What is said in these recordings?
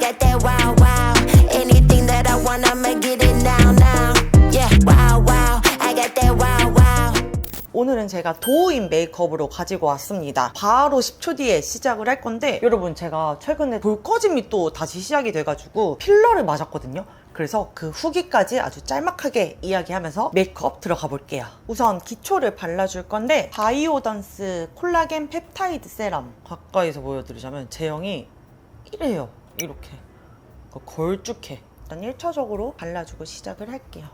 got that wow wow. Anything that I want, I'ma get it now now. Yeah, wow wow. I got that wow wow. 오늘은 제가 도우인 메이크업으로 가지고 왔습니다. 바로 10초 뒤에 시작을 할 건데, 여러분 제가 최근에 볼꺼짐이 또 다시 시작이 돼가지고 필러를 맞았거든요. 그래서 그 후기까지 아주 짤막하게 이야기하면서 메이크업 들어가 볼게요. 우선 기초를 발라줄 건데, 바이오던스 콜라겐 펩타이드 세럼. 가까이서 보여드리자면 제형이 이래요. 이렇게 걸쭉해. 일단 1차적으로 발라주고 시작을 할게요.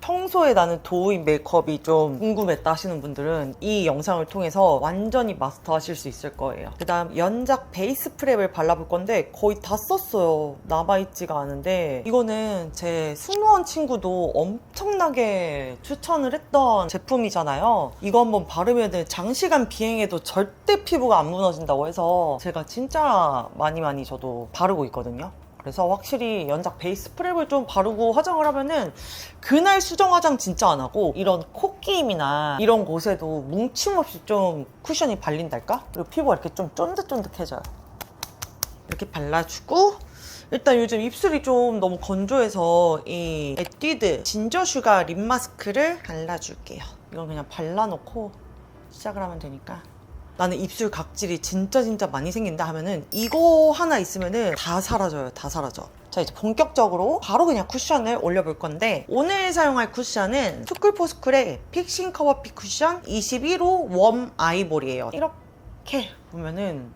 평소에 나는 도우인 메이크업이 좀 궁금했다 하시는 분들은 이 영상을 통해서 완전히 마스터하실 수 있을 거예요. 그 다음 연작 베이스 프랩을 발라볼 건데 거의 다 썼어요. 남아있지가 않은데, 이거는 제 승무원 친구도 엄청나게 추천을 했던 제품이잖아요. 이거 한번 바르면 장시간 비행해도 절대 피부가 안 무너진다고 해서 제가 진짜 많이 저도 바르고 있거든요. 그래서 확실히 연작 베이스 프랩을 좀 바르고 화장을 하면은 그날 수정 화장 진짜 안 하고 이런 코끼임이나 이런 곳에도 뭉침 없이 좀 쿠션이 발린달까? 그리고 피부가 이렇게 좀 쫀득쫀득해져요. 이렇게 발라주고, 일단 요즘 입술이 좀 너무 건조해서 이 에뛰드 진저 슈가 립 마스크를 발라줄게요. 이건 그냥 발라놓고 시작을 하면 되니까. 나는 입술 각질이 진짜 많이 생긴다 하면은 이거 하나 있으면은 다 사라져요. 다 사라져. 자, 이제 본격적으로 바로 그냥 쿠션을 올려볼 건데, 오늘 사용할 쿠션은 스쿨포스쿨의 픽싱 커버핏 쿠션 21호 웜 아이보리예요. 이렇게 보면은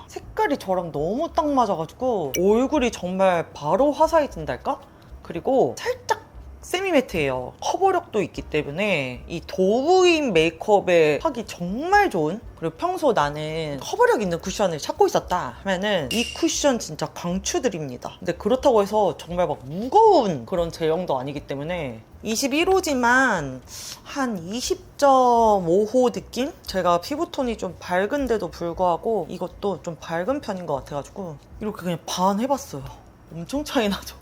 색깔이 저랑 너무 딱 맞아가지고 얼굴이 정말 바로 화사해진달까 그리고 살짝 세미매트예요. 커버력도 있기 때문에 이 도우인 메이크업에 하기 정말 좋은, 그리고 평소 나는 커버력 있는 쿠션을 찾고 있었다 하면은 이 쿠션 진짜 강추드립니다. 근데 그렇다고 해서 정말 막 무거운 그런 제형도 아니기 때문에 21호지만 한 20.5호 느낌? 제가 피부톤이 좀 밝은데도 불구하고 이것도 좀 밝은 편인 것 같아가지고 이렇게 그냥 반 해봤어요. 엄청 차이 나죠?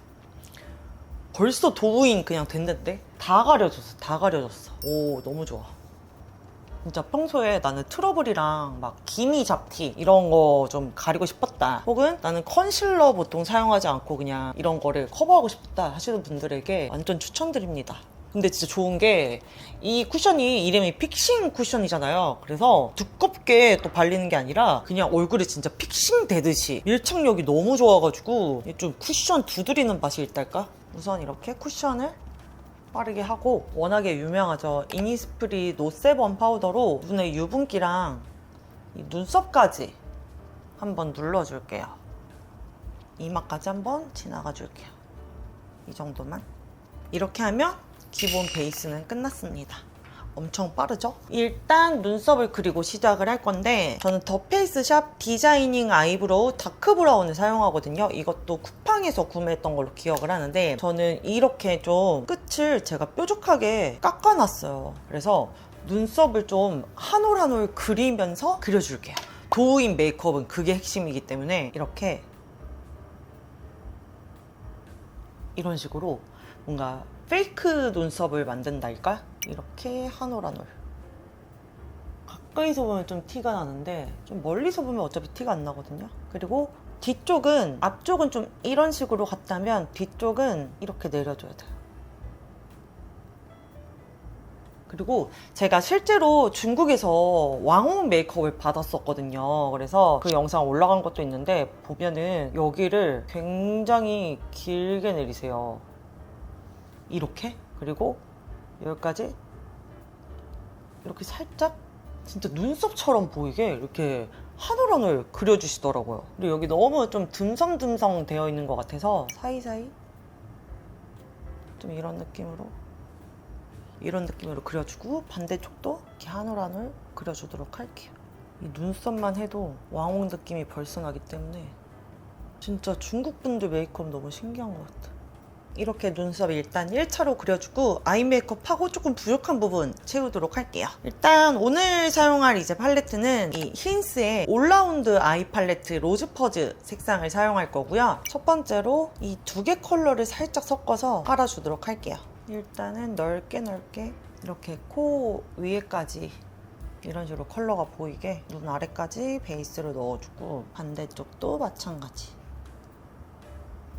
벌써 도우인 그냥 됐는데? 다 가려졌어. 다 가려졌어. 오, 너무 좋아. 진짜 평소에 나는 트러블이랑 막 기미 잡티 이런 거 좀 가리고 싶었다, 혹은 나는 컨실러 보통 사용하지 않고 그냥 이런 거를 커버하고 싶다 하시는 분들에게 완전 추천드립니다. 근데 진짜 좋은 게 이 쿠션이 이름이 픽싱 쿠션이잖아요. 그래서 두껍게 또 발리는 게 아니라 그냥 얼굴에 진짜 픽싱 되듯이 밀착력이 너무 좋아가지고 좀 쿠션 두드리는 맛이 있달까? 우선 이렇게 쿠션을 빠르게 하고, 워낙에 유명하죠. 이니스프리 노세범 파우더로 눈의 유분기랑 이 눈썹까지 한번 눌러줄게요. 이마까지 한번 지나가줄게요. 이 정도만. 이렇게 하면 기본 베이스는 끝났습니다. 엄청 빠르죠? 일단 눈썹을 그리고 시작을 할 건데, 저는 더 페이스샵 디자이닝 아이브로우 다크 브라운을 사용하거든요. 이것도 쿠팡에서 구매했던 걸로 기억을 하는데, 저는 이렇게 좀 끝을 제가 뾰족하게 깎아놨어요. 그래서 눈썹을 좀 한 올 한 올 그리면서 그려줄게요. 도우인 메이크업은 그게 핵심이기 때문에 이렇게 이런 식으로 뭔가 페이크 눈썹을 만든달까? 이렇게 한 올 한 올. 가까이서 보면 좀 티가 나는데 좀 멀리서 보면 어차피 티가 안 나거든요. 그리고 뒤쪽은, 앞쪽은 좀 이런 식으로 갔다면 뒤쪽은 이렇게 내려줘야 돼요. 그리고 제가 실제로 중국에서 왕호 메이크업을 받았었거든요. 그래서 그 영상 올라간 것도 있는데, 보면은 여기를 굉장히 길게 내리세요. 이렇게. 그리고 여기까지 이렇게 살짝 진짜 눈썹처럼 보이게 이렇게 한 올 한 올 그려주시더라고요. 그리고 여기 너무 좀 듬성듬성 되어 있는 것 같아서 사이사이 좀 이런 느낌으로 그려주고, 반대쪽도 이렇게 한 올 한 올 그려주도록 할게요. 이 눈썹만 해도 왕홍 느낌이 벌써 나기 때문에 진짜 중국 분들 메이크업 너무 신기한 것 같아. 이렇게 눈썹 일단 1차로 그려주고, 아이 메이크업하고 조금 부족한 부분 채우도록 할게요. 일단 오늘 사용할 이제 팔레트는 이 힌스의 올라운드 아이 팔레트 로즈 퍼즈 색상을 사용할 거고요. 첫 번째로 이 두 개 컬러를 살짝 섞어서 깔아주도록 할게요. 일단은 넓게 이렇게 코 위에까지 이런 식으로 컬러가 보이게 눈 아래까지 베이스를 넣어주고, 반대쪽도 마찬가지.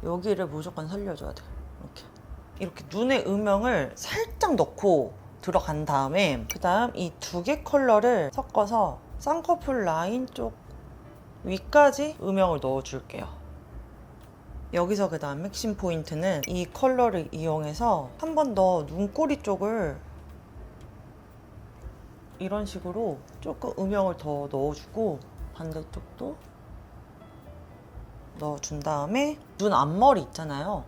여기를 무조건 살려줘야 돼. 이렇게 눈의 음영을 살짝 넣고 들어간 다음에 그 다음 이 두 개 컬러를 섞어서 쌍꺼풀 라인 쪽 위까지 음영을 넣어줄게요. 여기서 그 다음 핵심 포인트는 이 컬러를 이용해서 한 번 더 눈꼬리 쪽을 이런 식으로 조금 음영을 더 넣어주고 반대쪽도 넣어준 다음에 눈 앞머리 있잖아요.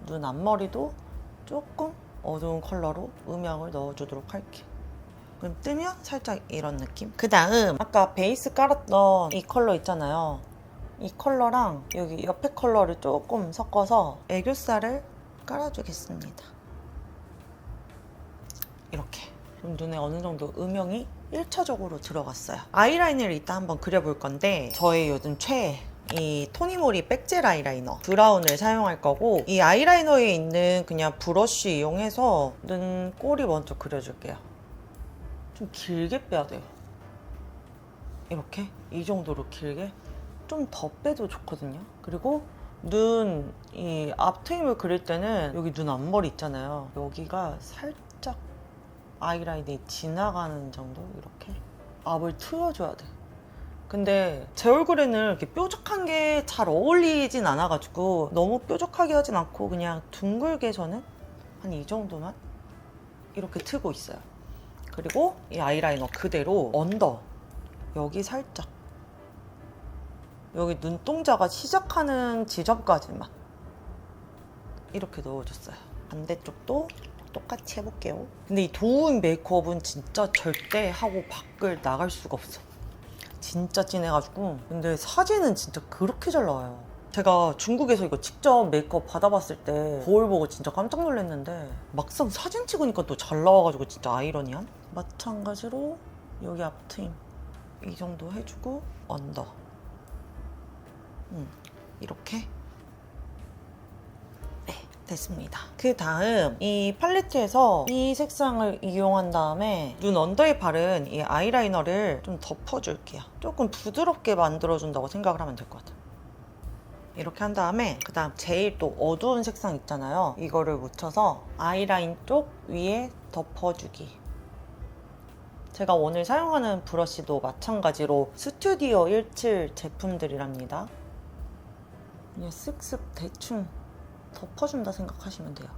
눈 앞머리도 조금 어두운 컬러로 음영을 넣어주도록 할게요. 그럼 뜨면 살짝 이런 느낌. 그 다음 아까 베이스 깔았던 이 컬러 있잖아요. 이 컬러랑 여기 옆에 컬러를 조금 섞어서 애교살을 깔아주겠습니다. 이렇게. 그럼 눈에 어느 정도 음영이 1차적으로 들어갔어요. 아이라인을 이따 한번 그려볼 건데 저의 요즘 최애 이 토니모리 백젤 아이라이너 브라운을 사용할 거고, 이 아이라이너에 있는 그냥 브러쉬 이용해서 눈꼬리 먼저 그려줄게요. 좀 길게 빼야 돼요. 이렇게 이 정도로 길게 좀 더 빼도 좋거든요. 그리고 눈 이 앞트임을 그릴 때는 여기 눈 앞머리 있잖아요. 여기가 살짝 아이라인이 지나가는 정도 이렇게 앞을 트여줘야 돼. 근데 제 얼굴에는 이렇게 뾰족한 게 잘 어울리진 않아가지고 너무 뾰족하게 하진 않고 그냥 둥글게 저는 한 이 정도만 이렇게 트고 있어요. 그리고 이 아이라이너 그대로 언더 여기 살짝 여기 눈동자가 시작하는 지점까지만 이렇게 넣어줬어요. 반대쪽도 똑같이 해볼게요. 근데 이 도우인 메이크업은 진짜 절대 하고 밖을 나갈 수가 없어. 진짜 진해가지고. 근데 사진은 진짜 그렇게 잘 나와요. 제가 중국에서 이거 직접 메이크업 받아봤을 때 거울 보고 진짜 깜짝 놀랐는데 막상 사진 찍으니까 또 잘 나와가지고 진짜 아이러니한? 마찬가지로 여기 앞트임 이 정도 해주고 언더 이렇게 됐습니다. 그 다음 이 팔레트에서 이 색상을 이용한 다음에 눈 언더에 바른 이 아이라이너를 좀 덮어줄게요. 조금 부드럽게 만들어준다고 생각을 하면 될 것 같아요. 이렇게 한 다음에 그 다음 제일 또 어두운 색상 있잖아요. 이거를 묻혀서 아이라인 쪽 위에 덮어주기. 제가 오늘 사용하는 브러쉬도 마찬가지로 스튜디오 17 제품들이랍니다. 그냥 쓱쓱 대충 덮어준다 생각하시면 돼요.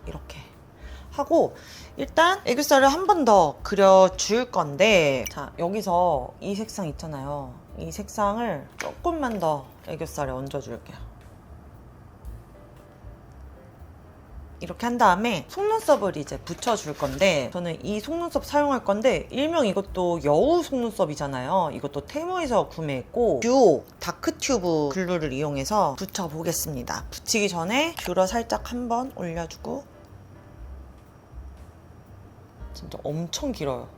이렇게 하고 일단 애교살을 한 번 더 그려줄 건데, 자 여기서 이 색상 있잖아요. 이 색상을 조금만 더 애교살에 얹어줄게요. 이렇게 한 다음에 속눈썹을 이제 붙여줄 건데, 저는 이 속눈썹 사용할 건데 일명 이것도 여우 속눈썹이잖아요. 이것도 테무에서 구매했고 듀오 다크튜브 글루를 이용해서 붙여보겠습니다. 붙이기 전에 뷰러 살짝 한번 올려주고. 진짜 엄청 길어요.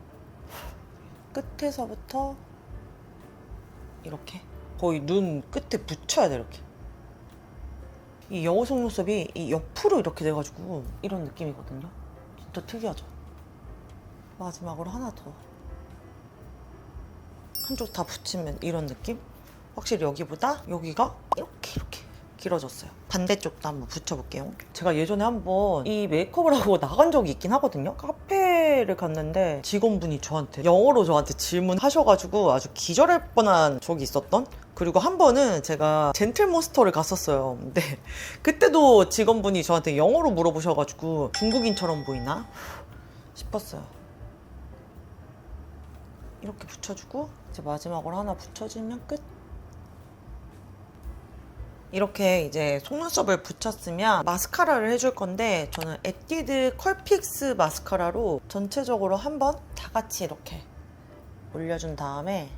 끝에서부터 이렇게 거의 눈 끝에 붙여야 돼. 이렇게 이 여우 속눈썹이 이 옆으로 이렇게 돼가지고 이런 느낌이거든요. 진짜 특이하죠? 마지막으로 하나 더. 한쪽 다 붙이면 이런 느낌? 확실히 여기보다 여기가 이렇게 길어졌어요. 반대쪽도 한번 붙여볼게요. 제가 예전에 한번 이 메이크업을 하고 나간 적이 있긴 하거든요. 카페를 갔는데 직원분이 영어로 저한테 질문하셔가지고 아주 기절할 뻔한 적이 있었던? 그리고 한 번은 제가 젠틀몬스터를 갔었어요. 근데 그때도 직원분이 저한테 영어로 물어보셔가지고 중국인처럼 보이나 싶었어요. 이렇게 붙여주고 이제 마지막으로 하나 붙여주면 끝. 이렇게 이제 속눈썹을 붙였으면 마스카라를 해줄 건데, 저는 에뛰드 컬픽스 마스카라로 전체적으로 한번 다 같이 이렇게 올려준 다음에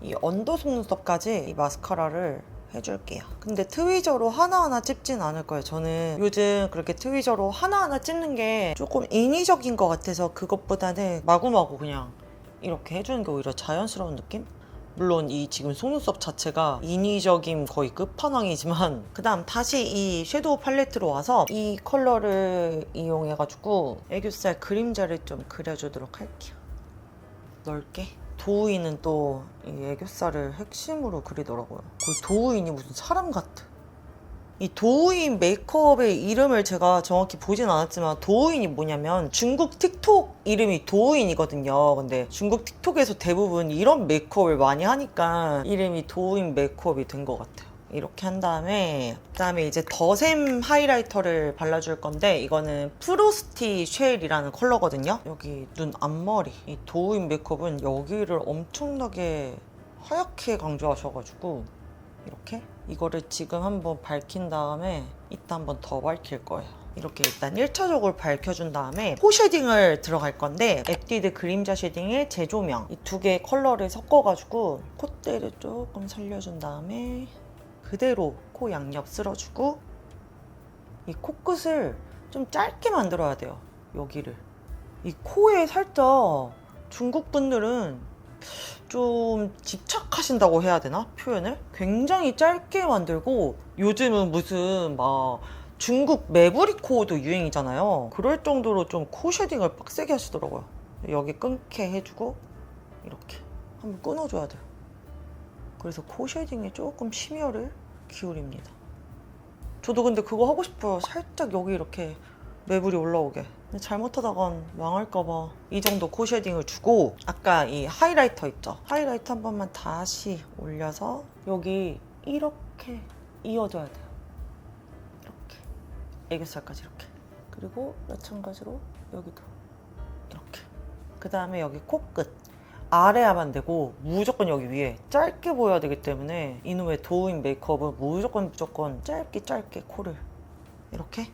이 언더 속눈썹까지 이 마스카라를 해줄게요. 근데 트위저로 하나하나 찝진 않을 거예요. 저는 요즘 그렇게 트위저로 하나하나 찝는 게 조금 인위적인 것 같아서 그것보다는 마구마구 그냥 이렇게 해주는 게 오히려 자연스러운 느낌? 물론 이 지금 속눈썹 자체가 인위적인 거의 끝판왕이지만, 그 다음 다시 이 섀도우 팔레트로 와서 이 컬러를 이용해가지고 애교살 그림자를 좀 그려주도록 할게요. 넓게 도우이는 또 이 애교살을 핵심으로 그리더라고요. 거의 도우인이 무슨 사람 같아. 이 도우인 메이크업의 이름을 제가 정확히 보진 않았지만 도우인이 뭐냐면 중국 틱톡 이름이 도우인이거든요. 근데 중국 틱톡에서 대부분 이런 메이크업을 많이 하니까 이름이 도우인 메이크업이 된 것 같아요. 이렇게 한 다음에 그다음에 이제 더샘 하이라이터를 발라줄 건데 이거는 프로스티 쉘이라는 컬러거든요. 여기 눈 앞머리. 이 도우인 메이크업은 여기를 엄청나게 하얗게 강조하셔가지고 이렇게 이거를 지금 한번 밝힌 다음에 이따 한번 더 밝힐 거예요. 이렇게 일단 1차적으로 밝혀준 다음에 코 쉐딩을 들어갈 건데 에뛰드 그림자 쉐딩의 재조명 이 두 개의 컬러를 섞어가지고 콧대를 조금 살려준 다음에 그대로 코 양옆 쓸어주고 이 코끝을 좀 짧게 만들어야 돼요. 여기를 이 코에 살짝 중국 분들은 좀 집착하신다고 해야 되나? 표현을? 굉장히 짧게 만들고 요즘은 무슨 막 중국 매부리 코도 유행이잖아요. 그럴 정도로 좀 코 쉐딩을 빡세게 하시더라고요. 여기 끊게 해주고 이렇게 한번 끊어줘야 돼요. 그래서 코 쉐딩에 조금 심혈을 기울입니다. 저도 근데 그거 하고 싶어요. 살짝 여기 이렇게 매부리 올라오게. 근데 잘못하다간 망할까봐 이 정도 코 쉐딩을 주고 아까 이 하이라이터 있죠? 하이라이터 한 번만 다시 올려서 여기 이렇게 이어져야 돼요. 이렇게 애교살까지 이렇게. 그리고 마찬가지로 여기도 이렇게. 그 다음에 여기 코끝 아래야만 되고 무조건 여기 위에 짧게 보여야 되기 때문에 이놈의 도우인 메이크업은 무조건 짧게 코를 이렇게.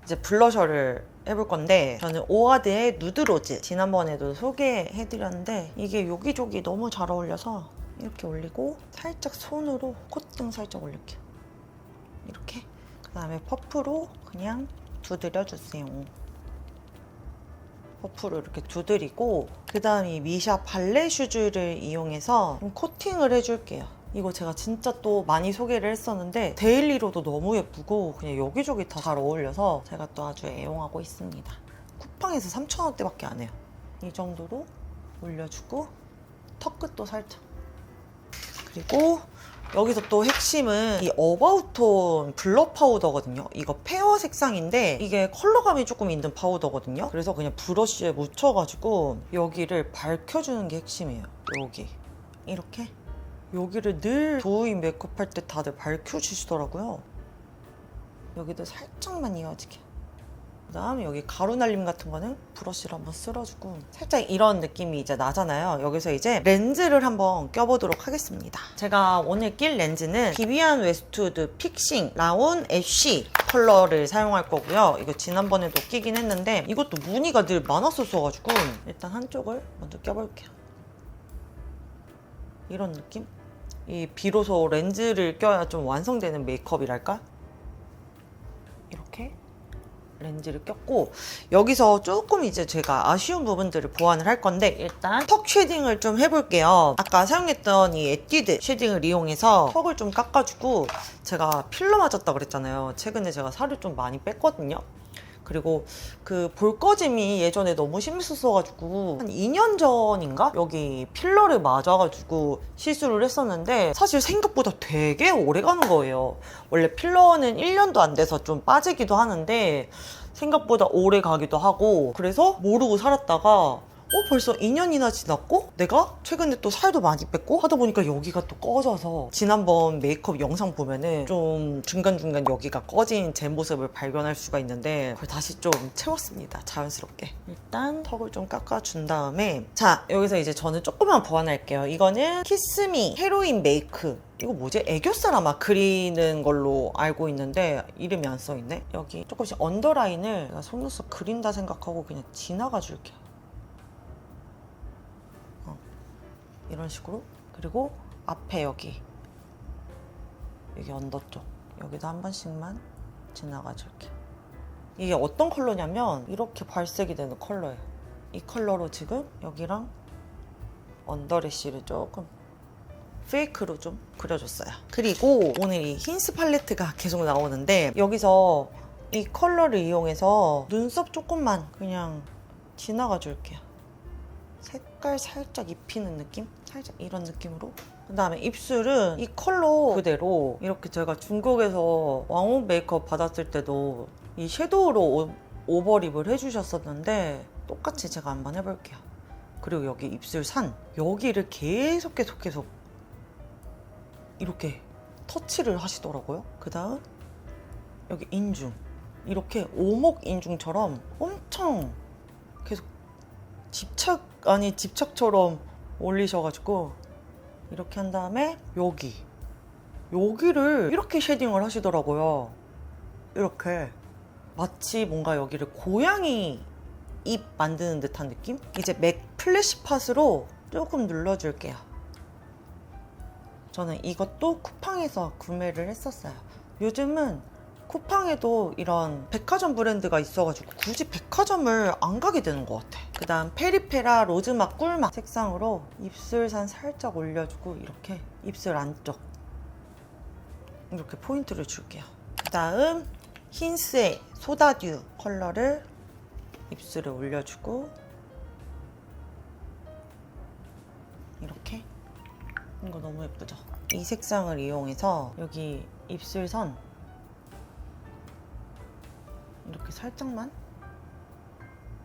이제 블러셔를 해볼 건데 저는 오아드의 누드로즈 지난번에도 소개해드렸는데 이게 여기저기 너무 잘 어울려서 이렇게 올리고 살짝 손으로 콧등 살짝 올릴게요. 이렇게. 그 다음에 퍼프로 그냥 두드려주세요. 퍼프로 이렇게 두드리고 그 다음 이 미샤 발레 슈즈를 이용해서 좀 코팅을 해줄게요. 이거 제가 진짜 또 많이 소개를 했었는데 데일리로도 너무 예쁘고 그냥 여기저기 다 잘 어울려서 제가 또 아주 애용하고 있습니다. 쿠팡에서 3,000원대밖에 안 해요. 이 정도로 올려주고 턱끝도 살짝. 그리고 여기서 또 핵심은 이 어바웃톤 블러 파우더거든요. 이거 페어 색상인데 이게 컬러감이 조금 있는 파우더거든요. 그래서 그냥 브러쉬에 묻혀가지고 여기를 밝혀주는 게 핵심이에요. 여기 이렇게 여기를 늘 도우인 메이크업 할 때 다들 밝혀주시더라고요. 여기도 살짝만 이어지게. 그 다음 여기 가루 날림 같은 거는 브러쉬를 한번 쓸어주고 살짝 이런 느낌이 이제 나잖아요. 여기서 이제 렌즈를 한번 껴보도록 하겠습니다. 제가 오늘 낄 렌즈는 비비안 웨스트우드 픽싱 라온 애쉬 컬러를 사용할 거고요. 이거 지난번에도 끼긴 했는데 이것도 무늬가 늘 많았었어가지고 일단 한쪽을 먼저 껴볼게요. 이런 느낌? 이 비로소 렌즈를 껴야 좀 완성되는 메이크업이랄까? 이렇게 렌즈를 꼈고 여기서 조금 이제 제가 아쉬운 부분들을 보완을 할 건데 일단 턱 쉐딩을 좀 해볼게요. 아까 사용했던 이 에뛰드 쉐딩을 이용해서 턱을 좀 깎아주고 제가 필러 맞았다 그랬잖아요. 최근에 제가 살을 좀 많이 뺐거든요. 그리고 그 볼꺼짐이 예전에 너무 심했었어가지고 한 2년 전인가? 여기 필러를 맞아가지고 시술을 했었는데 사실 생각보다 되게 오래 가는 거예요. 원래 필러는 1년도 안 돼서 좀 빠지기도 하는데 생각보다 오래 가기도 하고 그래서 모르고 살았다가 벌써 2년이나 지났고 내가 최근에 또 살도 많이 뺐고 하다 보니까 여기가 또 꺼져서 지난번 메이크업 영상 보면은 좀 중간중간 여기가 꺼진 제 모습을 발견할 수가 있는데 그걸 다시 좀 채웠습니다. 자연스럽게. 일단 턱을 좀 깎아준 다음에 자 여기서 이제 저는 조금만 보완할게요. 이거는 키스미 헤로인 메이크 이거 뭐지? 애교살 아마 그리는 걸로 알고 있는데 이름이 안 써있네? 여기 조금씩 언더라인을 내가 속눈썹 그린다 생각하고 그냥 지나가 줄게요. 이런 식으로. 그리고 앞에 여기 언더 쪽 여기도 한 번씩만 지나가 줄게요. 이게 어떤 컬러냐면 이렇게 발색이 되는 컬러예요. 이 컬러로 지금 여기랑 언더래쉬를 조금 페이크로 좀 그려줬어요. 그리고 오늘 이 힌스 팔레트가 계속 나오는데 여기서 이 컬러를 이용해서 눈썹 조금만 그냥 지나가 줄게요. 색깔 살짝 입히는 느낌? 살짝 이런 느낌으로. 그 다음에 입술은 이 컬러 그대로 이렇게 제가 중국에서 왕호 메이크업 받았을 때도 이 섀도우로 오버립을 해주셨었는데 똑같이 제가 한번 해볼게요. 그리고 여기 입술 산 여기를 계속 이렇게 터치를 하시더라고요. 그 다음 여기 인중 이렇게 오목 인중처럼 엄청 계속 집착 아니 집착처럼 올리셔가지고 이렇게 한 다음에 여기를 이렇게 쉐딩을 하시더라고요. 이렇게 마치 뭔가 여기를 고양이 입 만드는 듯한 느낌? 이제 맥 플래시 팟으로 조금 눌러줄게요. 저는 이것도 쿠팡에서 구매를 했었어요. 요즘은 쿠팡에도 이런 백화점 브랜드가 있어가지고 굳이 백화점을 안 가게 되는 것 같아. 그 다음 페리페라 로즈맛 꿀맛 색상으로 입술산 살짝 올려주고 이렇게 입술 안쪽 이렇게 포인트를 줄게요. 그 다음 힌스의 소다듀 컬러를 입술에 올려주고 이렇게 이거 너무 예쁘죠? 이 색상을 이용해서 여기 입술선 이렇게 살짝만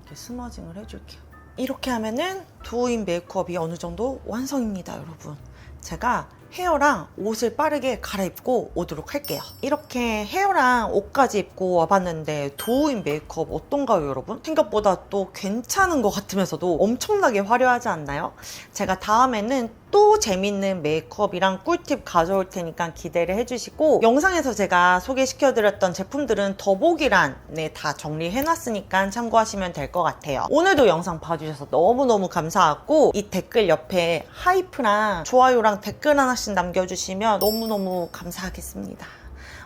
이렇게 스머징을 해줄게요. 이렇게 하면은 두우인 메이크업이 어느 정도 완성입니다, 여러분. 제가 헤어랑 옷을 빠르게 갈아입고 오도록 할게요. 이렇게 헤어랑 옷까지 입고 와봤는데 두우인 메이크업 어떤가요, 여러분? 생각보다 또 괜찮은 것 같으면서도 엄청나게 화려하지 않나요? 제가 다음에는 또 재밌는 메이크업이랑 꿀팁 가져올 테니까 기대를 해주시고, 영상에서 제가 소개시켜드렸던 제품들은 더보기란에 다 정리해놨으니까 참고하시면 될 것 같아요. 오늘도 영상 봐주셔서 너무너무 감사하고, 이 댓글 옆에 하이프랑 좋아요랑 댓글 하나씩 남겨주시면 너무너무 감사하겠습니다.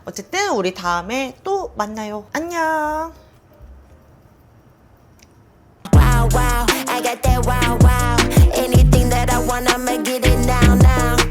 어쨌든 우리 다음에 또 만나요. 안녕. Wow, wow, I got that wow, wow. Anything that I want, I'ma get it now, now.